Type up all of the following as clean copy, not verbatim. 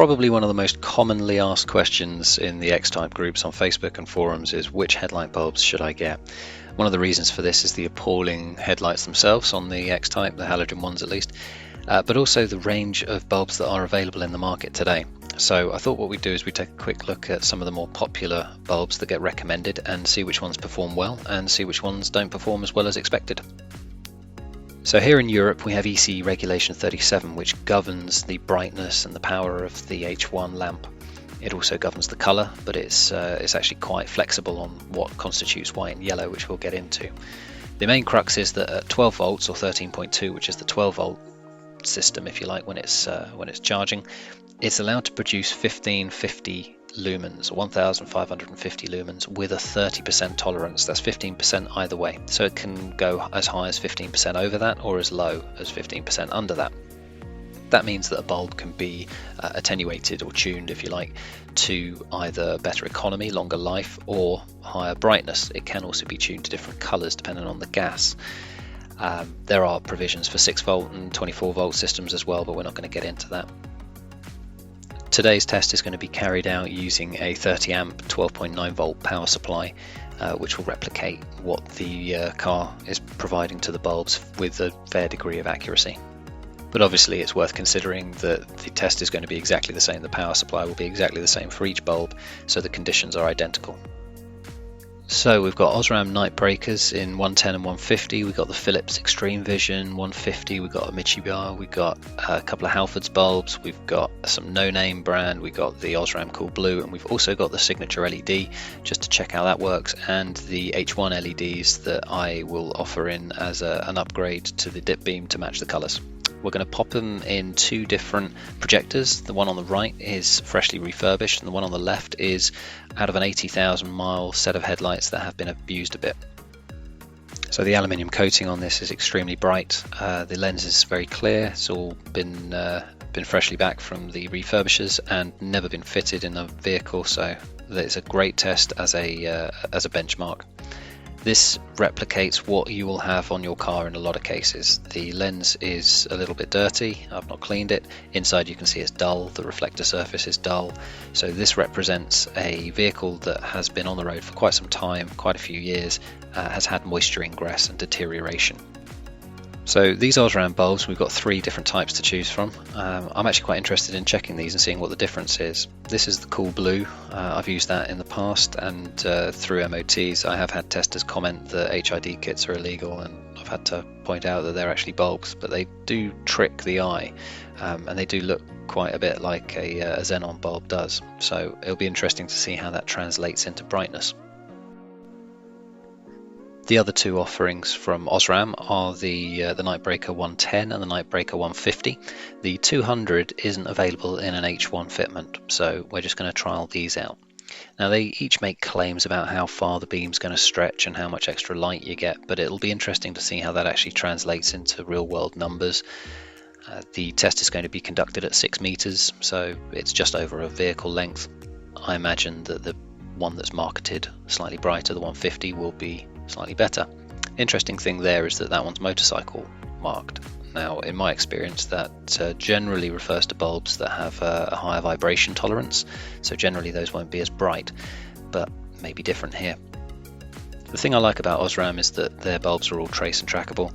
Probably one of the most commonly asked questions in the X-Type groups on Facebook and forums is which headlight bulbs should I get? One of the reasons for this is the appalling headlights themselves on the X-Type, the halogen ones at least, but also the range of bulbs that are available in the market today. So I thought what we'd do is we'd take a quick look at some of the more popular bulbs that get recommended and see which ones perform well and see which ones don't perform as well as expected. So here in Europe we have EC Regulation 37, which governs the brightness and the power of the H1 lamp. It also governs the colour, but it's actually quite flexible on what constitutes white and yellow, which we'll get into. The main crux is that at 12 volts or 13.2, which is the 12 volt system if you like when it's charging, it's allowed to produce 1550 lumens, 1550 lumens with a 30% tolerance. That's 15% either way, so it can go as high as 15% over that or as low as 15% under that. That means that a bulb can be attenuated or tuned, if you like, to either better economy, longer life, or higher brightness. It can also be tuned to different colours depending on the gas. There are provisions for 6 volt and 24 volt systems as well, but we're not going to get into that. Today's test is going to be carried out using a 30 amp 12.9 volt power supply, which will replicate what the car is providing to the bulbs with a fair degree of accuracy. But obviously it's worth considering that the test is going to be exactly the same, the power supply will be exactly the same for each bulb, so the conditions are identical. So we've got Osram night breakers in 110 and 150, we've got the Philips Extreme Vision 150, we've got a Michibar, we've got a couple of Halfords bulbs, we've got some no-name brand, we've got the Osram Cool Blue, and we've also got the Signature LED, just to check how that works, and the H1 LEDs that I will offer in as an upgrade to the dip beam to match the colours. We're going to pop them in 2 different projectors. The one on the right is freshly refurbished and the one on the left is out of an 80,000 mile set of headlights that have been abused a bit. So the aluminium coating on this is extremely bright. The lens is very clear. It's all been freshly back from the refurbishers and never been fitted in a vehicle, so it's a great test as a benchmark. This replicates what you will have on your car in a lot of cases. The lens is a little bit dirty, I've not cleaned it. Inside you can see it's dull, the reflector surface is dull. So this represents a vehicle that has been on the road for quite some time, quite a few years, has had moisture ingress and deterioration. So these Osram bulbs, we've got 3 different types to choose from. I'm actually quite interested in checking these and seeing what the difference is. This is the Cool Blue. I've used that in the past, and through MOTs I have had testers comment that HID kits are illegal, and I've had to point out that they're actually bulbs, but they do trick the eye, and they do look quite a bit like a xenon bulb does. So it'll be interesting to see how that translates into brightness. The other 2 offerings from Osram are the Nightbreaker 110 and the Nightbreaker 150. The 200 isn't available in an H1 fitment, so we're just going to trial these out. Now they each make claims about how far the beam's going to stretch and how much extra light you get, but it'll be interesting to see how that actually translates into real world numbers. The test is going to be conducted at 6 meters, so it's just over a vehicle length. I imagine that the one that's marketed slightly brighter, the 150, will be slightly better. Interesting thing there is that one's motorcycle marked. Now in my experience that generally refers to bulbs that have a higher vibration tolerance, so generally those won't be as bright, but maybe different here. The thing I like about Osram is that their bulbs are all trace and trackable.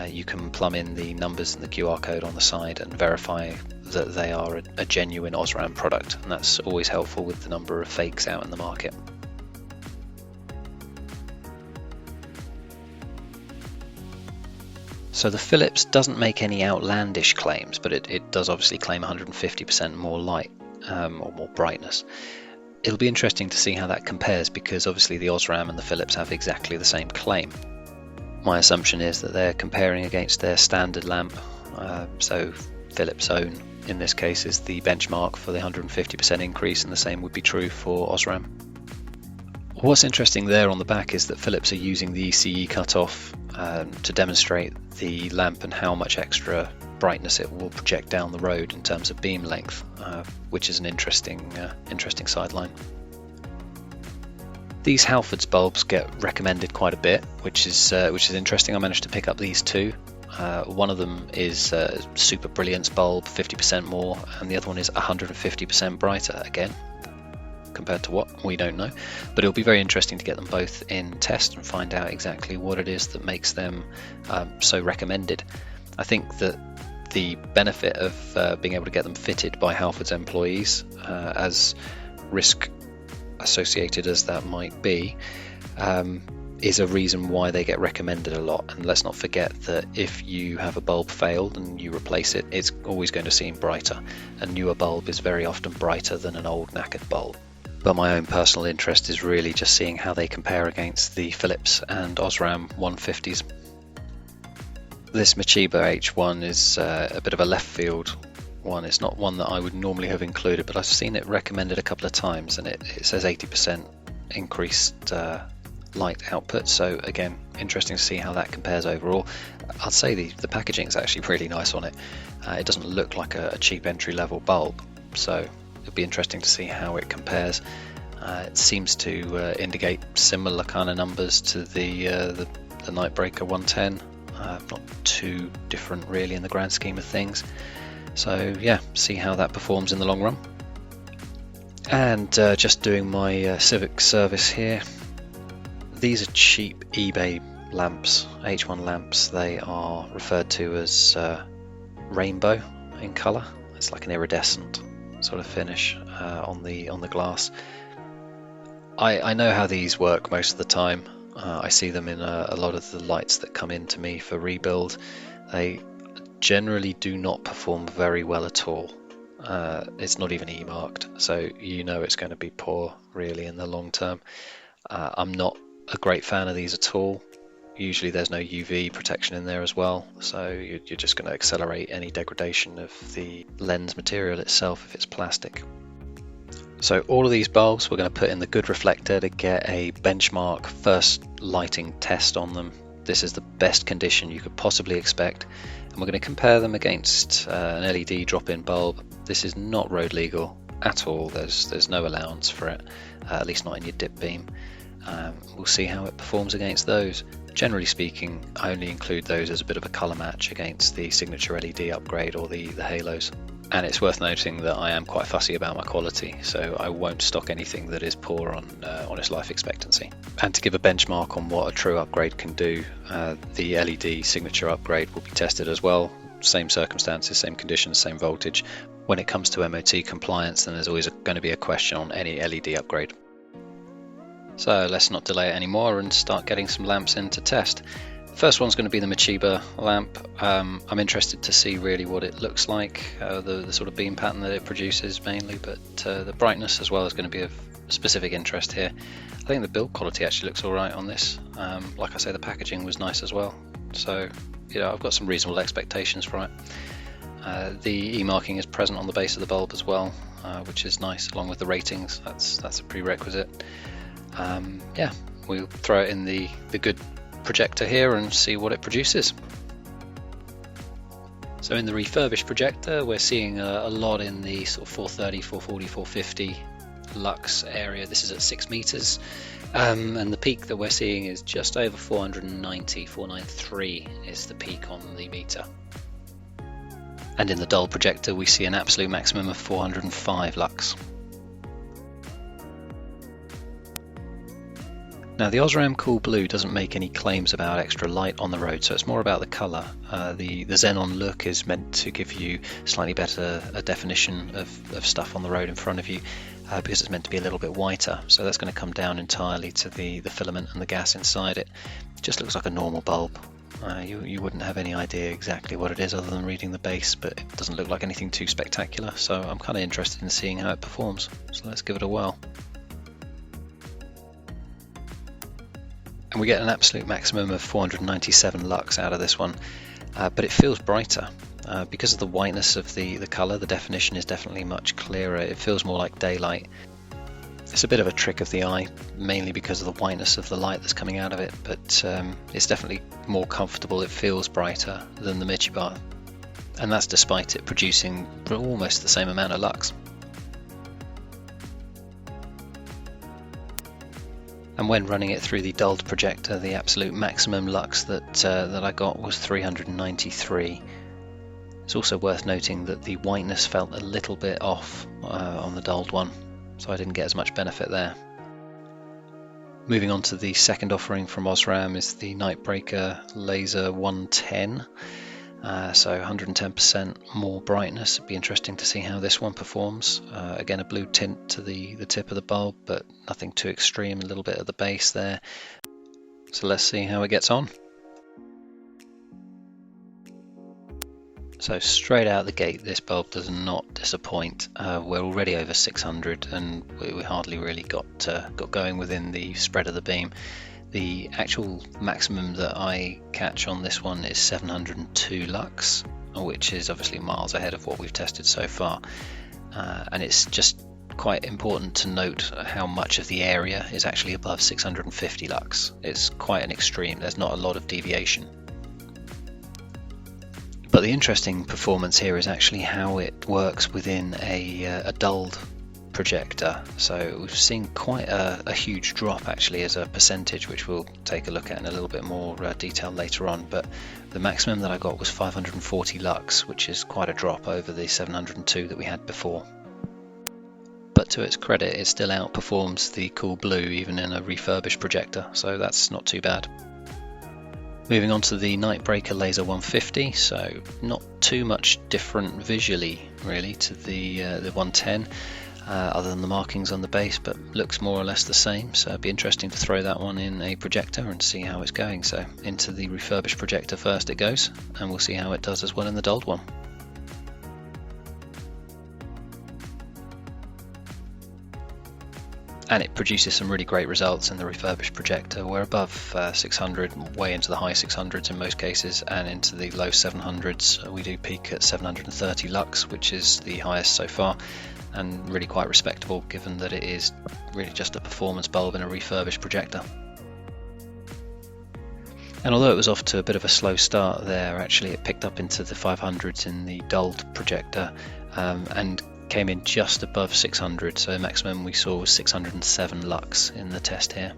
You can plumb in the numbers and the QR code on the side and verify that they are a genuine Osram product, and that's always helpful with the number of fakes out in the market. So the Philips doesn't make any outlandish claims, but it does obviously claim 150% more light or more brightness. It'll be interesting to see how that compares, because obviously the Osram and the Philips have exactly the same claim. My assumption is that they're comparing against their standard lamp, so Philips' own in this case is the benchmark for the 150% increase, and the same would be true for Osram. What's interesting there on the back is that Philips are using the ECE cutoff to demonstrate the lamp and how much extra brightness it will project down the road in terms of beam length, which is an interesting sideline. These Halfords bulbs get recommended quite a bit, which is interesting. I managed to pick up these 2. One of them is Super Brilliance bulb, 50% more, and the other one is 150% brighter. Again, compared to what, we don't know, but it'll be very interesting to get them both in test and find out exactly what it is that makes them so recommended. I think that the benefit of being able to get them fitted by Halfords employees, as risk associated as that might be, is a reason why they get recommended a lot. And let's not forget that if you have a bulb failed and you replace it, it's always going to seem brighter. A newer bulb is very often brighter than an old knackered bulb. But my own personal interest is really just seeing how they compare against the Philips and Osram 150s. This Mochiba H1 is a bit of a left field one. It's not one that I would normally have included, but I've seen it recommended a couple of times, and it says 80% increased light output. So again, interesting to see how that compares overall. I'd say the packaging is actually really nice on it. It doesn't look like a cheap entry level bulb, so it'll be interesting to see how it compares. It seems to indicate similar kind of numbers to the Nightbreaker 110. Not too different really in the grand scheme of things. So yeah, see how that performs in the long run. And just doing my civic service here. These are cheap eBay lamps, H1 lamps. They are referred to as rainbow in colour. It's like an iridescent sort of finish on the glass. I know how these work most of the time. I see them in a lot of the lights that come in to me for rebuild. They generally do not perform very well at all. It's not even E-marked, so you know it's going to be poor really in the long term. I'm not a great fan of these at all. Usually there's no UV protection in there as well, so you're just going to accelerate any degradation of the lens material itself if it's plastic. So all of these bulbs we're going to put in the good reflector to get a benchmark first lighting test on them. This is the best condition you could possibly expect, and we're going to compare them against an LED drop-in bulb. This is not road legal at all. There's no allowance for it, at least not in your dip beam. We'll see how it performs against those. Generally speaking, I only include those as a bit of a colour match against the signature LED upgrade or the halos. And it's worth noting that I am quite fussy about my quality, so I won't stock anything that is poor on its life expectancy. And to give a benchmark on what a true upgrade can do, the LED signature upgrade will be tested as well. Same circumstances, same conditions, same voltage. When it comes to MOT compliance, then there's always going to be a question on any LED upgrade. So let's not delay it anymore and start getting some lamps in to test. First one's going to be the Mochiba lamp. I'm interested to see really what it looks like, the sort of beam pattern that it produces mainly, but the brightness as well is going to be of specific interest here. I think the build quality actually looks alright on this. Like I say, the packaging was nice as well, so I've got some reasonable expectations for it. The E-marking is present on the base of the bulb as well, which is nice, along with the ratings. That's a prerequisite. Yeah, we'll throw it in the good projector here and see what it produces. So in the refurbished projector, we're seeing a lot in the sort of 430, 440, 450 lux area. This is at 6 meters, and the peak that we're seeing is just over 490, 493 is the peak on the meter. And in the dull projector, we see an absolute maximum of 405 lux. Now the Osram Cool Blue doesn't make any claims about extra light on the road, so it's more about the colour. The Xenon look is meant to give you slightly better definition of stuff on the road in front of you, because it's meant to be a little bit whiter, so that's going to come down entirely to the filament and the gas inside it. It just looks like a normal bulb. You wouldn't have any idea exactly what it is other than reading the base, but it doesn't look like anything too spectacular, so I'm kind of interested in seeing how it performs, so let's give it a whirl. And we get an absolute maximum of 497 lux out of this one, but it feels brighter. Because of the whiteness of the colour, the definition is definitely much clearer. It feels more like daylight. It's a bit of a trick of the eye, mainly because of the whiteness of the light that's coming out of it, but it's definitely more comfortable. It feels brighter than the Mochiba, and that's despite it producing almost the same amount of lux. And And when running it through the dulled projector, the absolute maximum lux that I got was 393. It's also worth noting that the whiteness felt a little bit off on the dulled one, so I didn't get as much benefit there. Moving on to the second offering from Osram is the Nightbreaker Laser 110. So 110% more brightness. It'd be interesting to see how this one performs. Again, a blue tint to the tip of the bulb, but nothing too extreme, a little bit at the base there. So let's see how it gets on. So straight out the gate, this bulb does not disappoint. We're already over 600 and we hardly really got going within the spread of the beam. The actual maximum that I catch on this one is 702 lux, which is obviously miles ahead of what we've tested so far. And it's just quite important to note how much of the area is actually above 650 lux. It's quite an extreme, there's not a lot of deviation. But the interesting performance here is actually how it works within a dulled projector. So we've seen quite a huge drop actually as a percentage, which we'll take a look at in a little bit more detail later on. But the maximum that I got was 540 lux, which is quite a drop over the 702 that we had before. But to its credit, it still outperforms the cool blue even in a refurbished projector, so that's not too bad. Moving on to the Nightbreaker Laser 150, so not too much different visually really to the 110, other than the markings on the base, but looks more or less the same. So it'd be interesting to throw that one in a projector and see how it's going. So into the refurbished projector first it goes, and we'll see how it does as well in the dulled one. And it produces some really great results in the refurbished projector. We're above 600, way into the high 600s in most cases, and into the low 700s. We do peak at 730 lux, which is the highest so far, and really quite respectable given that it is really just a performance bulb in a refurbished projector. And although it was off to a bit of a slow start there, actually it picked up into the 500s in the dulled projector, and came in just above 600, so the maximum we saw was 607 lux in the test here.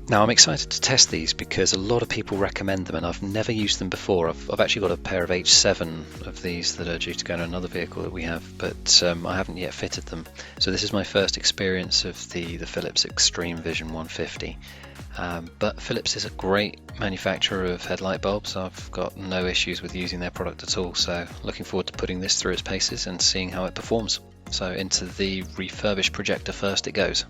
Now I'm excited to test these because a lot of people recommend them and I've never used them before. I've actually got a pair of H7 of these that are due to go in another vehicle that we have, but I haven't yet fitted them. So this is my first experience of the Philips Extreme Vision 150. But Philips is a great manufacturer of headlight bulbs. I've got no issues with using their product at all, so looking forward to putting this through its paces and seeing how it performs. So into the refurbished projector first it goes.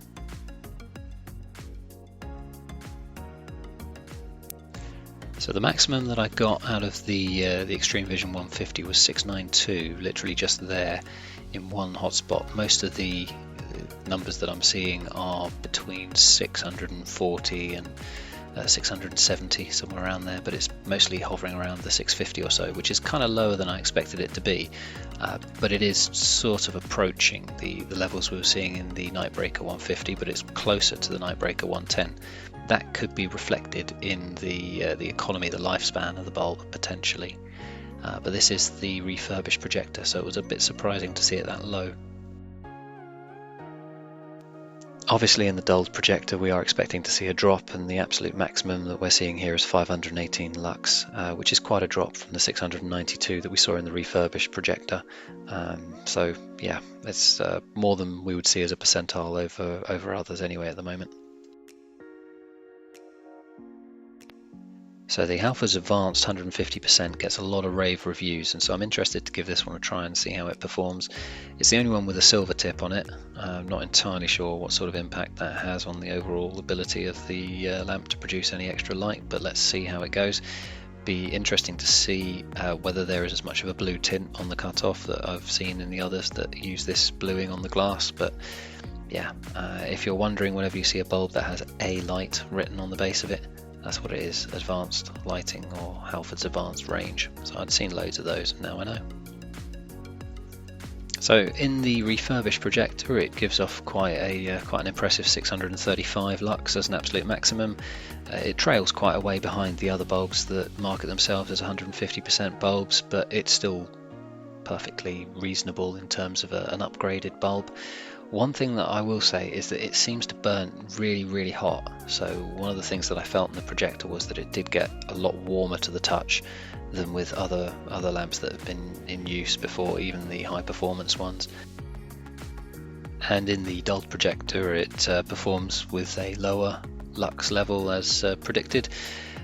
So the maximum that I got out of the Extreme Vision 150 was 692, literally just there in one hotspot. Most of the numbers that I'm seeing are between 640 and 670, somewhere around there, but it's mostly hovering around the 650 or so, which is kind of lower than I expected it to be, but it is sort of approaching the levels we were seeing in the Nightbreaker 150, but it's closer to the Nightbreaker 110. That could be reflected in the economy, the lifespan of the bulb potentially, but this is the refurbished projector, so it was a bit surprising to see it that low. Obviously in the dulled projector we are expecting to see a drop, and the absolute maximum that we're seeing here is 518 lux, which is quite a drop from the 692 that we saw in the refurbished projector. So yeah, it's more than we would see as a percentile over others anyway at the moment. So the Halfords Advanced 150% gets a lot of rave reviews, and so I'm interested to give this one a try and see how it performs. It's the only one with a silver tip on it. I'm not entirely sure what sort of impact that has on the overall ability of the lamp to produce any extra light, but let's see how it goes. Be interesting to see whether there is as much of a blue tint on the cutoff that I've seen in the others that use this bluing on the glass. But yeah, if you're wondering, whenever you see a bulb that has A light written on the base of it, that's what it is, advanced lighting or Halfords Advanced range. So I'd seen loads of those, and now I know. So in the refurbished projector it gives off quite an impressive 635 lux as an absolute maximum. It trails quite a way behind the other bulbs that market themselves as 150% bulbs, but it's still perfectly reasonable in terms of an upgraded bulb. One thing that I will say is that it seems to burn really hot. So one of the things that I felt in the projector was that it did get a lot warmer to the touch than with other lamps that have been in use before, even the high performance ones. And in the dulled projector it performs with a lower lux level as predicted,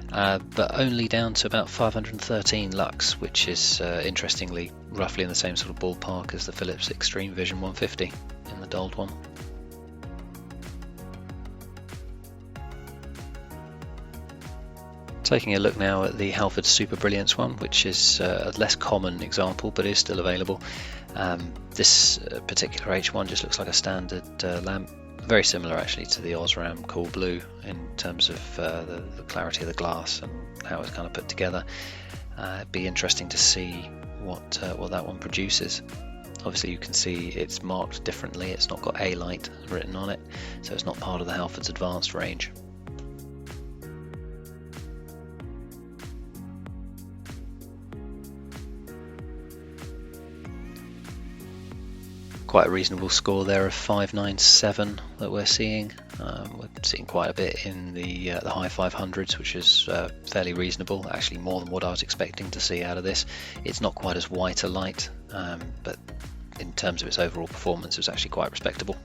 but only down to about 513 lux, which is interestingly roughly in the same sort of ballpark as the Philips Extreme Vision 150 in the dulled one. Taking a look now at the Halfords Super Brilliance one, which is a less common example but is still available. This particular H1 just looks like a standard lamp, very similar actually to the Osram Cool Blue in terms of the clarity of the glass and how it's kind of put together. It'd be interesting to see what that one produces. Obviously you can see it's marked differently, it's not got A-Light written on it, so it's not part of the Halfords Advanced range. Quite a reasonable score there of 597 that we're seeing. We're seeing quite a bit in the high 500s, which is fairly reasonable, actually more than what I was expecting to see out of this. It's not quite as white a light, but in terms of its overall performance, it's actually quite respectable.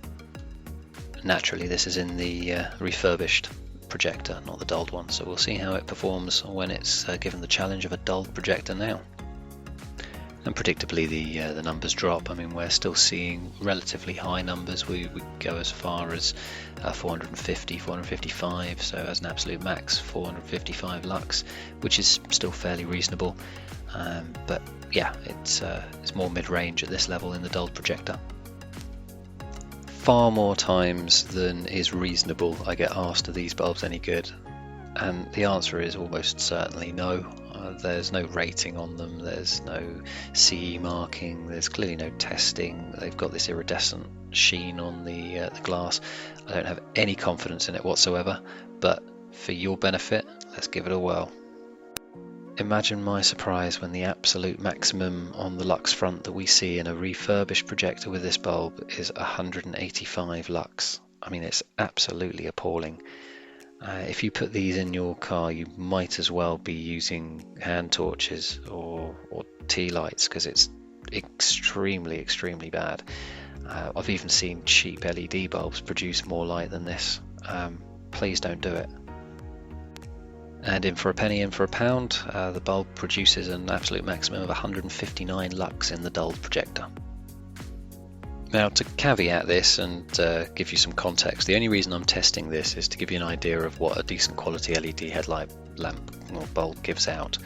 Naturally, this is in the refurbished projector, not the dulled one, so we'll see how it performs when it's given the challenge of a dulled projector now. And predictably the numbers drop. I mean, we're still seeing relatively high numbers. We go as far as 450, 455, so as an absolute max 455 lux, which is still fairly reasonable. But yeah, it's more mid-range at this level in the dulled projector. Far more times than is reasonable I get asked, are these bulbs any good? And the answer is almost certainly no. There's no rating on them, there's no CE marking, there's clearly no testing. They've got this iridescent sheen on the glass. I don't have any confidence in it whatsoever, but for your benefit, let's give it a whirl. Imagine my surprise when the absolute maximum on the lux front that we see in a refurbished projector with this bulb is 185 lux. I mean, it's absolutely appalling. If you put these in your car, you might as well be using hand torches or tea lights, because it's extremely bad. I've even seen cheap LED bulbs produce more light than this. Please don't do it. And in for a penny, in for a pound, the bulb produces an absolute maximum of 159 lux in the dulled projector. Now, to caveat this and give you some context, the only reason I'm testing this is to give you an idea of what a decent quality LED headlight lamp or bulb gives out.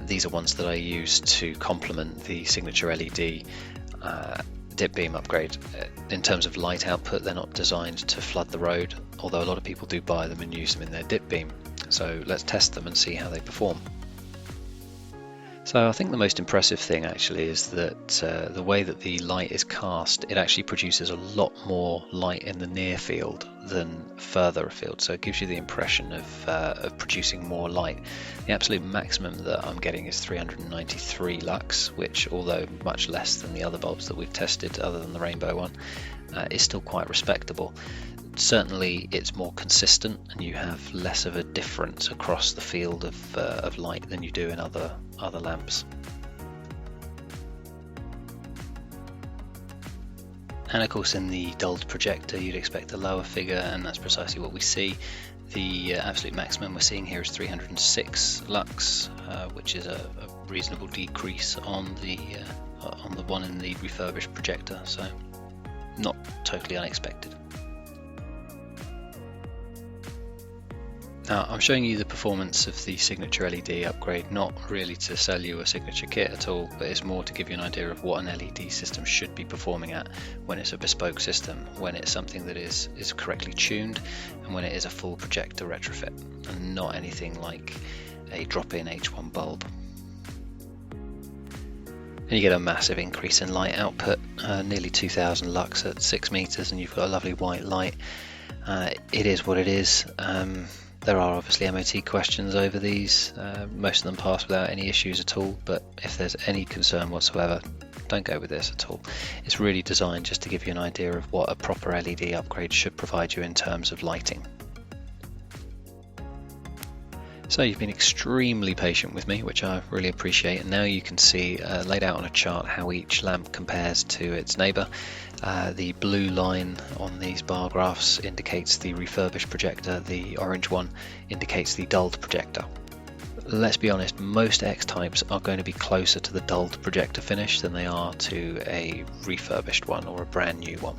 These are ones that I use to complement the signature LED dip beam upgrade. In terms of light output, they're not designed to flood the road, although a lot of people do buy them and use them in their dip beam. So let's test them and see how they perform. So I think the most impressive thing actually is that the way that the light is cast, it actually produces a lot more light in the near field than further afield. So it gives you the impression of producing more light. The absolute maximum that I'm getting is 393 lux, which, although much less than the other bulbs that we've tested other than the rainbow one, is still quite respectable. Certainly it's more consistent and you have less of a difference across the field of light than you do in other lamps. And of course in the dulled projector you'd expect a lower figure, and that's precisely what we see. The absolute maximum we're seeing here is 306 lux, which is a reasonable decrease on the one in the refurbished projector, so not totally unexpected. Now, I'm showing you the performance of the signature LED upgrade, not really to sell you a signature kit at all, but it's more to give you an idea of what an LED system should be performing at when it's a bespoke system, when it's something that is correctly tuned, and when it is a full projector retrofit, and not anything like a drop-in H1 bulb. And you get a massive increase in light output, nearly 2000 lux at 6 meters, and you've got a lovely white light. It is what it is. There are obviously MOT questions over these. Most of them pass without any issues at all, but if there's any concern whatsoever, don't go with this at all. It's really designed just to give you an idea of what a proper LED upgrade should provide you in terms of lighting. So you've been extremely patient with me, which I really appreciate, and now you can see laid out on a chart how each lamp compares to its neighbour. The blue line on these bar graphs indicates the refurbished projector, the orange one indicates the dulled projector. Let's be honest, most X-types are going to be closer to the dulled projector finish than they are to a refurbished one or a brand new one.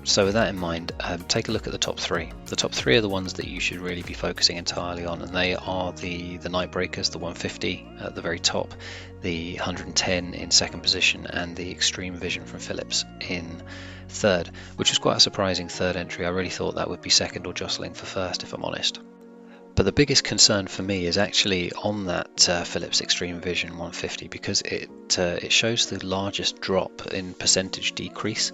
So with that in mind, take a look at the top three. The top three are the ones that you should really be focusing entirely on, and they are the night breakers, the 150 at the very top, the 110 in second position, and the Extreme Vision from Philips in third, which was quite a surprising third entry. I really thought that would be second or jostling for first, if I'm honest. But the biggest concern for me is actually on that Philips Extreme Vision 150, because it shows the largest drop in percentage decrease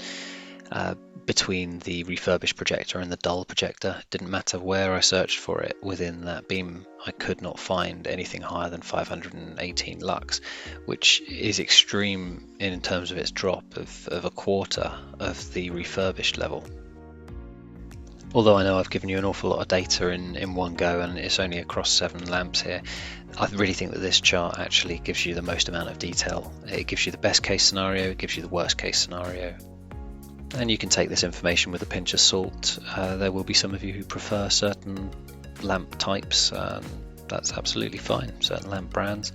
between the refurbished projector and the dull projector. It didn't matter where I searched for it within that beam, I could not find anything higher than 518 lux, which is extreme in terms of its drop of a quarter of the refurbished level. Although I know I've given you an awful lot of data in one go, and it's only across 7 lamps here, I really think that this chart actually gives you the most amount of detail. It gives you the best case scenario, it gives you the worst case scenario. And you can take this information with a pinch of salt. There will be some of you who prefer certain lamp types, that's absolutely fine, certain lamp brands.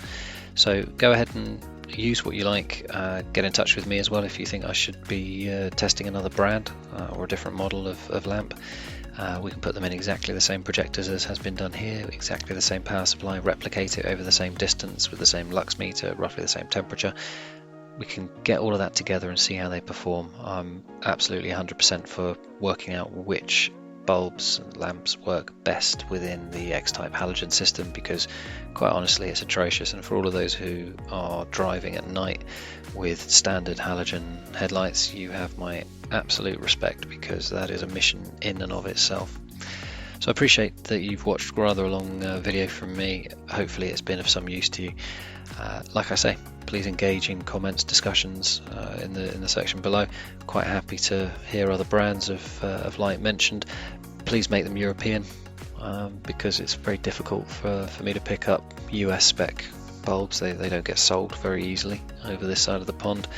So go ahead and use what you like. Get in touch with me as well if you think I should be testing another brand or a different model of lamp. We can put them in exactly the same projectors as has been done here, exactly the same power supply, replicate it over the same distance with the same lux meter, roughly the same temperature. We can get all of that together and see how they perform. I'm absolutely 100% for working out which bulbs and lamps work best within the X-type halogen system, because quite honestly it's atrocious, and for all of those who are driving at night with standard halogen headlights, you have my absolute respect, because that is a mission in and of itself. So I appreciate that you've watched rather a long video from me. Hopefully it's been of some use to you. Like I say, please engage in comments, discussions in the section below. Quite happy to hear other brands of light mentioned. Please make them European, because it's very difficult for me to pick up US spec bulbs. They don't get sold very easily over this side of the pond.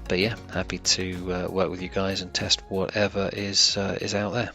But yeah, happy to work with you guys and test whatever is out there.